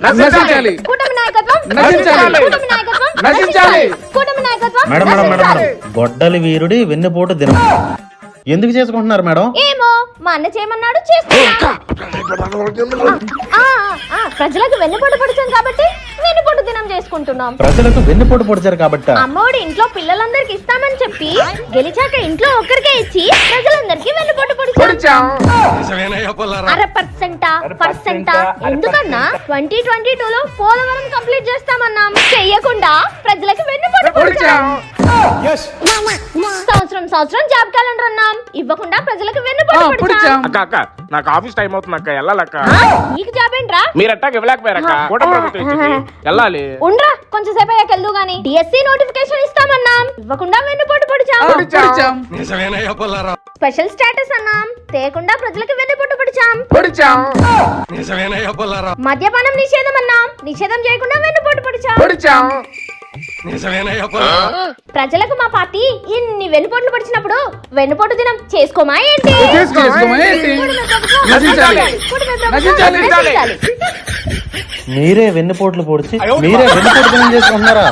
నశించాలి. కూటమి నాయకత్వం నశించాలి. కూటమి నాయకత్వం నశించాలి. కూటమి నాయకత్వం మేడం మేడం మేడం మేడం గొడ్డలి వీరుడి వెన్నుపోటు దినం ఎందుకు చేసుకుంటున్నారు మేడం? ఏమో మా అన్న చేయమన్నాడు చేసుకున్నా. ప్రజలకు వెన్నుపోటు పొడిచాం కాబట్టి వెన్నుపోటు దినం చేసుకుంటున్నాం. ప్రజలకు వెన్నుపోటు పొడిచారు కాబట్టి అమ్మఒడి ఇంట్లో పిల్లలందరికి ఇస్తామని చెప్పి గెలిచాక ఇంట్లో ఒక్కరికే ఇచ్చి ప్రజలందరికీ వెన్నుపోటు పొడిచాం. 1% ఎందుకన్నా 2022లో పోలవరం కంప్లీట్ చేస్తామన్నాం. చెయ్యకుండా ప్రజలకు వెన్నుపోటు పొడిచాం. సంవత్సరం జాబ్ క్యాలెండర్ అన్నాం. ఇవ్వకుండా ప్రజలకు వెన్నుపోటు పొడిచాం. అక్క నాకు ఆఫీస్ టైం అవుతుంది అక్క, వెళ్ళాలక్క. నీకు జాబ్ ఏంట్రా? మీరు అట్టాకి ఇవ్వలేకపోయారక్క, కూటమి ప్రభుత్వం ఇచ్చింది. వెళ్ళాలి. ఉండ్రా కొంచెం సేపు అయ్యాక వెళ్దు గానీ. డిఎస్సి నోటిఫికేషన్ ఇస్తామన్నాం. ఇవ్వకుండా వెన్నుపోటు పొడిచాం. స్పెషల్ స్టేటస్ అన్నాం. తేకుండా ప్రజలకు వెన్నుపోటు పొడిచాం. మద్యపానం నిషేధం అన్నాం. నిషేధం చేయకుండా వెన్నుపోటు పొడిచాం. ప్రజలకు మా పార్టీ ఇన్ని వెన్నుపోట్లు పొడిచినప్పుడు వెన్నుపోటు దినం చేసుకోమా ఏంటి? మీరే వెన్నుపోట్లు పొడిచి మీరే వెన్నుపోటు దినం చేసుకుంటున్నారా?